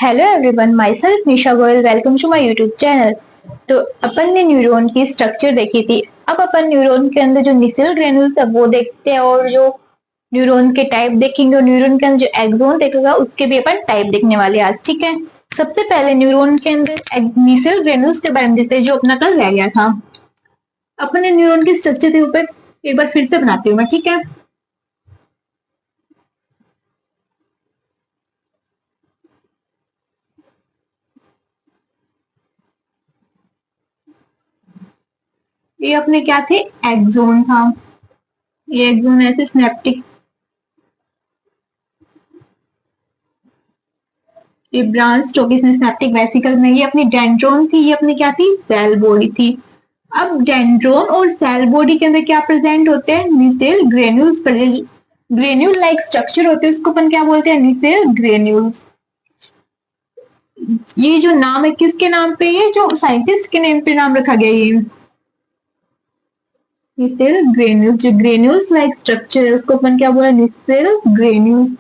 Hello everyone, myself Nisha Goyal. Welcome to my YouTube channel. तो अपन ने न्यूरॉन की स्ट्रक्चर देखी थी। अब अपन न्यूरॉन के अंदर जो निसेल ग्रेन्यूल्स है वो देखते हैं, और जो न्यूरॉन के टाइप देखेंगे, और न्यूरॉन के अंदर जो एक्सोन देखेगा उसके भी अपन टाइप देखने वाले आज। ठीक है, सबसे पहले न्यूरॉन के अंदर निसेल ग्रेन्यूल्स के बारे में देखते हैं, जो अपना कल रह गया था। अपने न्यूरॉन की स्ट्रक्चर के ऊपर एक बार फिर से बनाती हूँ मैं। ठीक है, ये अपने क्या थे, एक्सोन था। ये एक्सोन ऐसे सिनेप्टिक, ये ब्रांच स्टोकिस में सिनेप्टिक वेसिकल में। ये अपनी डेंड्रोन थी, ये अपनी क्या थी, सेल बॉडी थी। अब डेंड्रोन और सेल बॉडी के अंदर क्या प्रेजेंट होते हैं, निसेल ग्रेन्यूल्स। ग्रेन्यूल लाइक स्ट्रक्चर होते हैं, उसको अपन क्या बोलते हैं, निसेल ग्रेन्यूल्स। ये जो नाम है किसके नाम पे, ये जो साइंटिस्ट के नेम पे नाम रखा गया, ये निसेल ग्रेन्यूल्स। जो ग्रेन्यूल्स लाइक स्ट्रक्चर है उसको अपन क्या बोला, निसेल ग्रेन्यूल्स।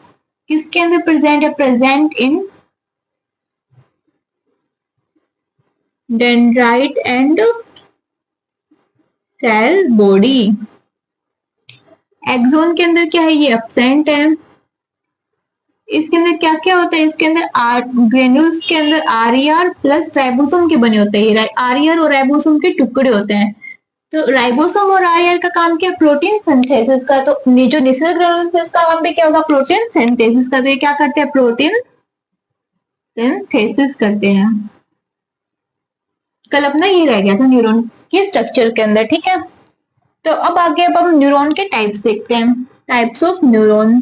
किसके अंदर प्रेजेंट है, present in dendrite and cell body. Axon के अंदर क्या है, ये एब्सेंट है। इसके अंदर क्या क्या होता है, इसके अंदर ग्रेन्यूल्स के अंदर आरईआर प्लस राइबोसोम के बने होते हैं। आरईआर और राइबोसोम के टुकड़े होते हैं। तो राइबोसोम और आरईआर का काम क्या है, प्रोटीन सिंथेसिस का। तो जो निसेल ग्रेन्यूल्स है इसका काम पे क्या होगा, प्रोटीन सिंथेसिस का। तो ये क्या करते हैं, प्रोटीन सिंथेसिस करते हैं। कल अपना ये रह गया था न्यूरॉन के स्ट्रक्चर के अंदर। ठीक है, तो अब आगे अब हम न्यूरॉन के टाइप्स देखते हैं, टाइप्स ऑफ न्यूरॉन।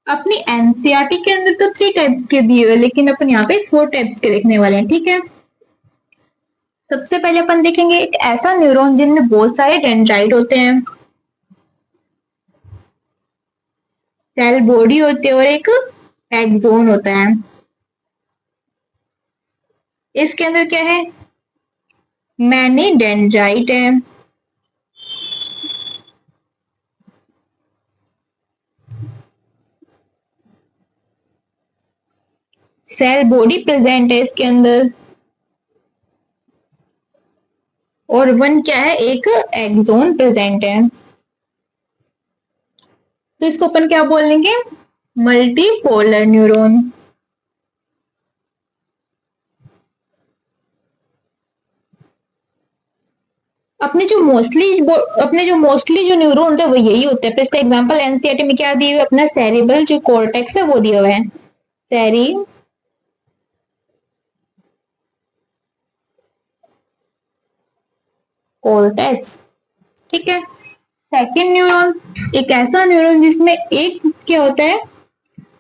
अपनी एनसीईआरटी के अंदर तो 3 टाइप्स के दिए हुए, लेकिन अपन यहाँ पे 4 टाइप्स के देखने वाले हैं। ठीक है, सबसे पहले अपन देखेंगे एक ऐसा न्यूरॉन जिनमें बहुत सारे डेंड्राइट होते हैं, सेल बॉडी होती है, और एक एक्सोन होता है। इसके अंदर क्या है, मैनी डेंड्राइट है, सेल बॉडी प्रेजेंट है इसके अंदर, और वन क्या है, एक एक्सोन प्रेजेंट है। तो इसको अपन क्या बोलेंगे, मल्टीपोलर न्यूरॉन। अपने जो मोस्टली जो न्यूरॉन होते हैं वो यही होते हैं। फॉर एग्जांपल एनसीईआरटी में क्या दिए हुए, अपना सेरिबल जो कॉर्टेक्स है वो दिया हुआ है, सेरी कॉर्टेक्स। ठीक है, सेकंड न्यूरॉन, एक ऐसा न्यूरॉन जिसमें एक क्या होता है,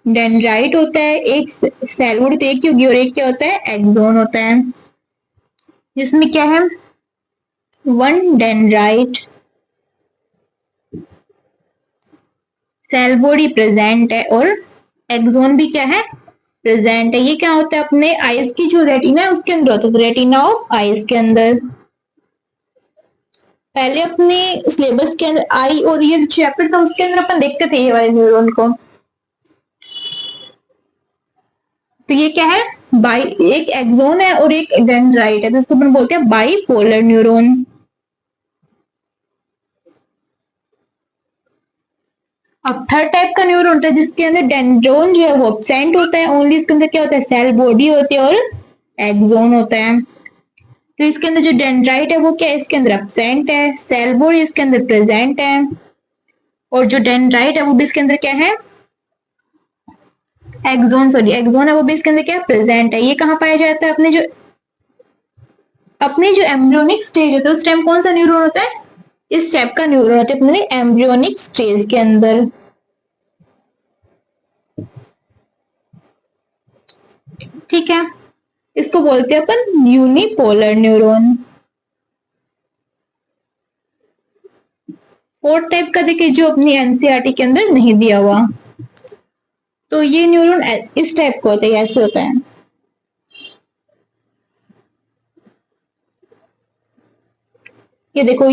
डेंड्राइट होता है, एक सेल बॉडी तो एक ही होगी, और एक क्या होता है, एक्सोन होता है। जिसमें क्या है, one dendrite, cell body present है, और एक्सोन भी क्या है, प्रेजेंट है। ये क्या होता है, अपने आईज की जो रेटिना है उसके अंदर होता है, रेटिना ऑफ आईज के अंदर। पहले अपने सिलेबस के अंदर आई और ये चैप्टर था उसके अंदर अपन देखते थे ये वाले न्यूरॉन को। तो ये क्या है, बाई, एक एक्सोन है और एक डेंड्राइट है, तो इसको अपन बोलते हैं बाईपोलर न्यूरॉन। अब थर्ड टाइप का न्यूरॉन होता है जिसके अंदर डेंड्रोन जो है वो एब्सेंट होता है, ओनली इसके अंदर क्या होता है, सेल बॉडी होती है और एक्सोन होता है। तो इसके अंदर जो डेंड्राइट है वो क्या है, इसके अंदर एब्सेंट है, सेल बॉडी इसके अंदर प्रेजेंट है, और जो डेंड्राइट है वो भी इसके अंदर क्या है, एक्सोन है वो भी इसके अंदर क्या प्रेजेंट है। ये कहाँ पाया जाता है, अपने जो एम्ब्रियोनिक स्टेज होता है उस टाइम कौन सा न्यूरॉन होता है, इस टाइप का न्यूरॉन होता है अपने एम्ब्रियोनिक स्टेज के अंदर। ठीक है, इसको बोलते हैं अपन यूनिपोलर न्यूरॉन। फोर्थ टाइप का देखिए जो अपनी एनसीईआरटी के अंदर नहीं दिया हुआ, तो ये न्यूरॉन इस टाइप का होता है, ऐसे होता है। ये देखो,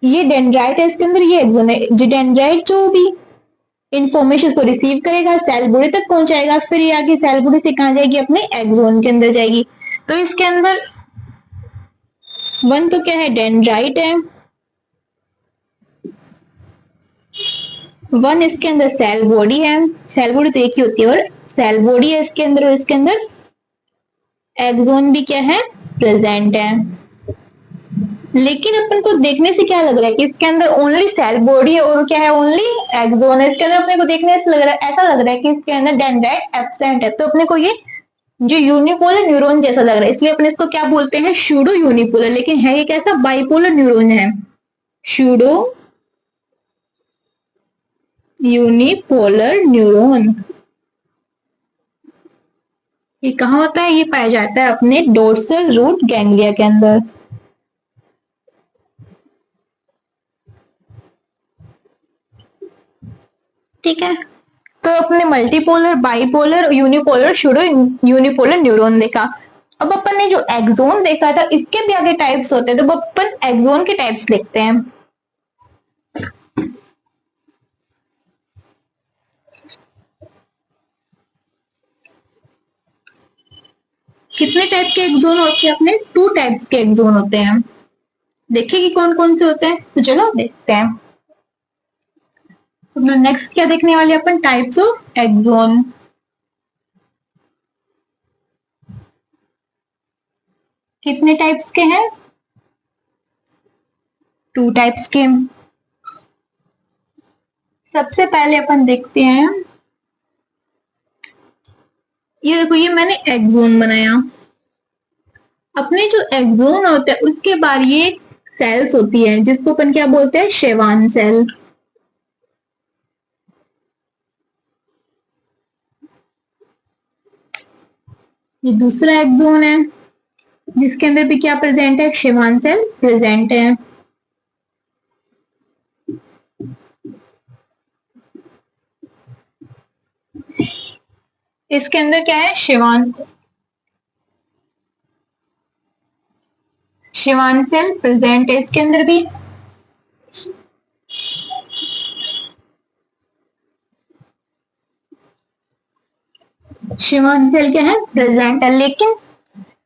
ये डेंड्राइट है इसके अंदर, ये एक्सोन है। जो डेंड्राइट जो भी इंफॉर्मेशन को रिसीव करेगा, सेल बॉडी तक पहुंचाएगा, फिर ये आगे सेल बॉडी से कहा जाएगी, अपने एक्सोन के अंदर जाएगी। तो इसके अंदर वन तो क्या है, डेंड्राइट है, वन इसके अंदर सेल बॉडी है, सेल बॉडी तो एक ही होती है, और सेल बॉडी है इसके अंदर, और इसके अंदर एक्सोन भी क्या है, प्रेजेंट है। लेकिन अपन को देखने से क्या लग रहा है कि इसके अंदर ओनली सेल बॉडी है और क्या है, ओनली एक्सोन है। इसके अंदर अपने को देखने से लग रहा है, ऐसा लग रहा है कि इसके अंदर डेंड्राइट एब्सेंट है। तो अपने को ये जो यूनिपोलर न्यूरॉन जैसा लग रहा है, इसलिए अपने इसको क्या बोलते हैं, सूडो यूनिपोलर। लेकिन है ये कैसा, बाइपोलर न्यूरॉन है, सूडो यूनिपोलर न्यूरॉन। ये कहाँ होता है, ये पाया जाता है अपने डोर्सल रूट गैंग्लिया के अंदर। ठीक है, तो अपने multipolar, bipolar, unipolar, pseudo unipolar neuron देखा। अब अपन ने जो एक्सोन देखा था, इसके भी आगे टाइप्स होते हैं, तो अपन एक्सोन के टाइप्स देखते हैं। कितने टाइप के एक्सोन होते हैं, अपने 2 टाइप्स के एक्सोन होते हैं। देखिए कि कौन कौन से होते हैं, तो चलो देखते हैं। तो नेक्स्ट क्या देखने वाले अपन, टाइप्स ऑफ एक्सोन। कितने टाइप्स के हैं, 2 टाइप्स के। सबसे पहले अपन देखते हैं, ये देखो, ये मैंने एक्सोन बनाया। अपने जो एक्सोन होता है उसके बाद ये सेल्स होती है, जिसको अपन क्या बोलते हैं, शेवान सेल। ये दूसरा एक्सोन है, जिसके अंदर भी क्या प्रेजेंट है, शेवान सेल प्रेजेंट है। इसके अंदर क्या है, शेवान सेल प्रेजेंट है इसके अंदर भी। शेवान सेल क्या है, प्रेजेंट है। लेकिन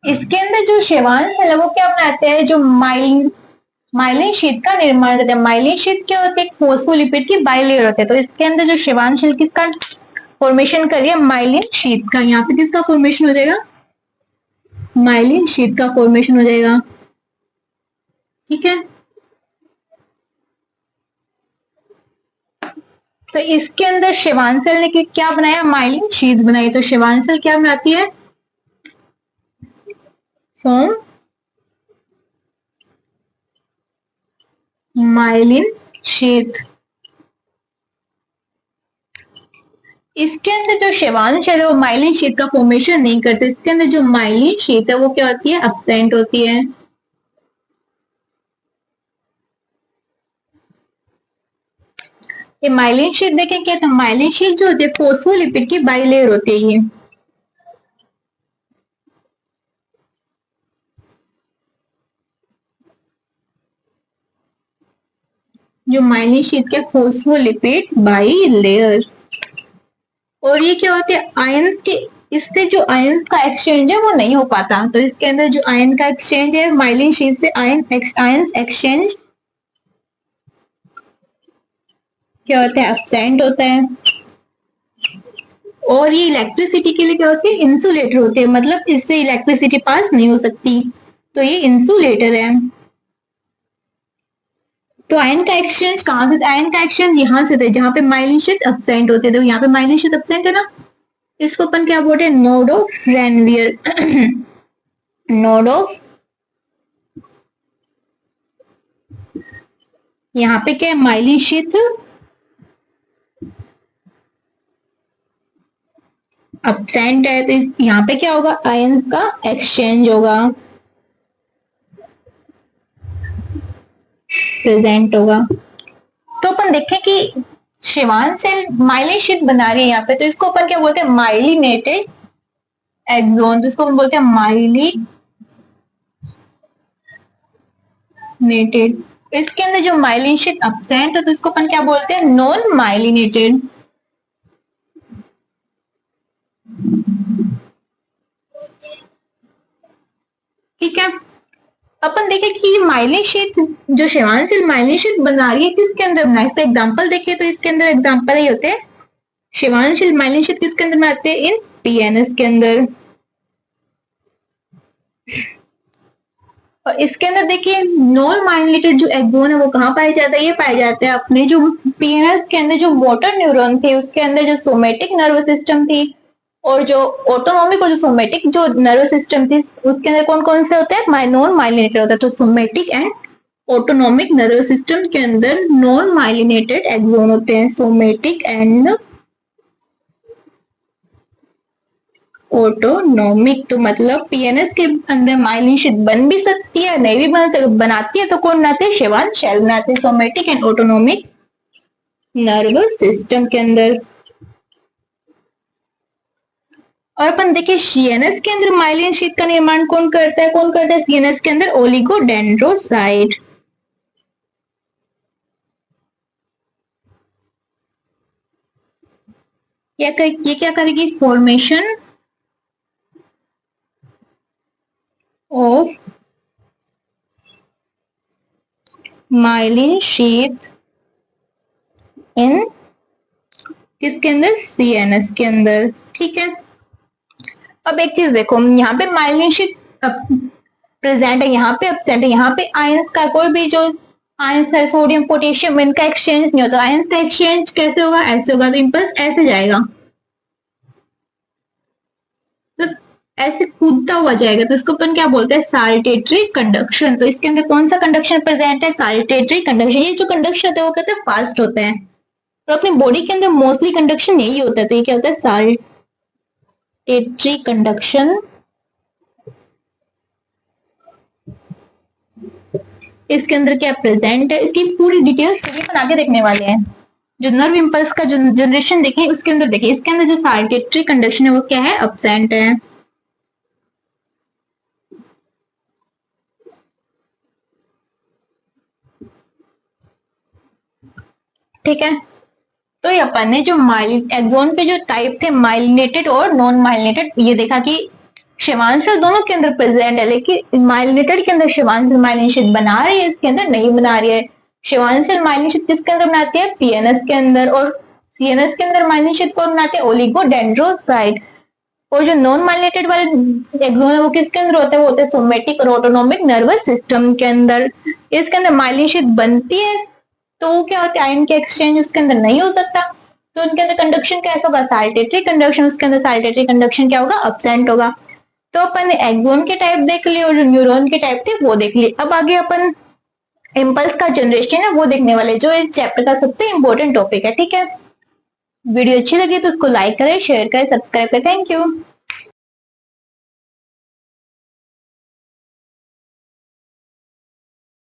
इसके अंदर जो शेवान सेल है वो क्या बनाते हैं, जो माइलिन शीट का निर्माण करते हैं। माइलिन शीट क्या होती है, फोस्फोलिपिड की बाइलेयर होते हैं। तो इसके अंदर जो शेवान सेल किसका फॉर्मेशन कर रही है, माइलिन शीट का। यहाँ पे किसका फॉर्मेशन हो जाएगा, माइलिन शीट का फॉर्मेशन हो जाएगा। ठीक है, तो इसके अंदर शेवान सेल ने क्या बनाया, माइलिन शीट बनाई। तो शेवान सेल क्या बनाती है, फॉर्म माइलिन शीट। इसके अंदर जो शेवान सेल है वो माइलिन शीट का फॉर्मेशन नहीं करते। इसके अंदर जो माइलिन शीट है वो क्या होती है, एब्सेंट होती है। ये माइलिन शीट देखें क्या, तो माइलिन शीट जो होती है फोस्फोलिपिड की बाइलेयर होती है। ये जो माइलिन शीट के फोस्फोलिपिड बाइलेयर। और ये क्या होते हैं, आयंस के, इससे जो आयंस का एक्सचेंज है वो नहीं हो पाता। तो इसके अंदर जो आयन का एक्सचेंज है, माइलिन शीट से आयंस एक्सचेंज क्या होता है, एब्सेंट होता है। और ये इलेक्ट्रिसिटी के लिए क्या होती है, इंसुलेटर होते हैं, मतलब इससे इलेक्ट्रिसिटी पास नहीं हो सकती। तो ये इंसुलेटर है। तो आयन का एक्सचेंज कहां से, आयन का एक्सचेंज यहां से थे जहां पे माइलिन शीट एब्सेंट होते थे। यहाँ पे माइलिन शीट एब्सेंट है ना, इसको अपन क्या बोलते हैं, node of Ranvier. Node of, यहाँ पे क्या है, माइलिन शीट एब्सेंट है। तो यहाँ पे क्या होगा, आयंस का एक्सचेंज होगा, प्रेजेंट होगा। तो अपन देखें कि शेवान सेल माइलिन शीट बना रही है यहाँ पे, तो इसको अपन क्या बोलते हैं, माइलिनेटेड एक्सोन। तो इसको अपन बोलते हैं माइलिनेटेड। इसके अंदर जो माइलिन शीट एब्सेंट है तो इसको अपन क्या बोलते हैं, नॉन माइलिनेटेड। ठीक है। अपन देखें कि माइलिन शीट जो शिवान सेल माइलिन शीट बना रही है किसके अंदर बना है, इसका एग्जांपल देखिए तो इसके अंदर एग्जांपल ही होते हैं शिवान सेल माइलिन शीट किसके अंदर बनाते हैं, इन पीएनएस के अंदर। और इसके अंदर देखिए नॉन माइलिनेटेड जो एक्सोन है वो कहाँ पाया जाता है, ये पाया जाता है अपने जो पीएनएस के अंदर जो मोटर न्यूरॉन थे उसके अंदर जो सोमेटिक नर्वस सिस्टम थी, और जो ऑटोनॉमिक और जो सोमेटिक जो नर्वस सिस्टम थी उसके अंदर कौन कौन से होते हैं, नॉन माइलिनेटेड होता है। तो somatic and autonomic nervous system के अंदर नॉन माइलिनेटेड एक्सोन होते हैं, सोमेटिक एंड ऑटोनॉमिक। तो मतलब पीएनएस के अंदर माइलिन शीट बन भी सकती है, नहीं भी बन सकती, बनाती है तो कौन बनाते हैं, शिवान शेल बनाते हैं somatic and autonomic nervous system के अंदर। और अपन देखिए सीएनएस के अंदर माइलिन शीट का निर्माण कौन करता है, कौन करता है सीएनएस के अंदर, ओलिगोडेंड्रोसाइट। ये क्या करेगी, formation of myelin sheath in किसके अंदर, सीएनएस के अंदर। ठीक है। अब एक चीज देखो, यहाँ पे माइलिन शीट प्रेजेंट है, यहाँ पे एब्सेंट है, यहाँ पे आयंस का कोई भी जो आयंस है सोडियम पोटेशियम इनका एक्सचेंज नहीं होता। आयंस का एक्सचेंज कैसे होगा, ऐसे होगा, तो इंपल्स ऐसे जाएगा, तो ऐसे कूदता हुआ जाएगा, तो इसको अपन क्या बोलते हैं, साल्टेटरी कंडक्शन। तो इसके अंदर कौन सा कंडक्शन प्रेजेंट है, साल्टेटरी कंडक्शन। ये जो कंडक्शन होता है वो कहते हैं फास्ट होता है, और अपनी बॉडी के अंदर मोस्टली कंडक्शन यही होता है। तो ये क्या होता है, साल्टेटरी कंडक्शन। इसके अंदर क्या प्रेजेंट है, इसकी पूरी डिटेल्स सभी बना के देखने वाले हैं। जो नर्व इंपल्स का जो जनरेशन देखें उसके अंदर देखिए, इसके अंदर जो साल्टेटरी कंडक्शन है वो क्या है, एब्सेंट है। ठीक है। तो ये अपन ने जो एक्सोन के जो टाइप थे माइलिनेटेड और नॉन माइलिनेटेड, ये देखा कि शिवांशल दोनों के अंदर प्रेजेंट है, लेकिन माइलिनेटेड के अंदर शिवांशल माइलिन शीट बना रही है, इसके अंदर नहीं बना रही है। शिवांशल माइलिन शीट किसके अंदर बनाती है, पीएनएस के अंदर, और सीएनएस के अंदर माइलिन शीट कौन बनाते हैं, ओलिगोडेंड्रोसाइट। और जो नॉन माइलिनेटेड वाले एक्सोन है वो किसके अंदर होते हैं, वो होते हैं सोमेटिक और ऑटोनॉमिक नर्वस सिस्टम के अंदर। इसके अंदर माइलिन शीट बनती है तो वो क्या होता है, आयन के एक्सचेंज उसके अंदर नहीं हो सकता, तो उनके अंदर कंडक्शन कैसा होगा, साल्टेटरी कंडक्शन। उसके अंदर साल्टेटरी कंडक्शन क्या होगा, एब्सेंट होगा। तो अपन ने एक्सोन के टाइप देख लिए और जो न्यूरॉन के टाइप थे वो देख लिए। अब आगे अपन इम्पल्स का जनरेशन है वो देखने वाले, जो इस चैप्टर का सबसे इंपॉर्टेंट टॉपिक है। ठीक है। वीडियो अच्छी लगी तो उसको लाइक करें, शेयर करें, सब्सक्राइब करें। Thank you.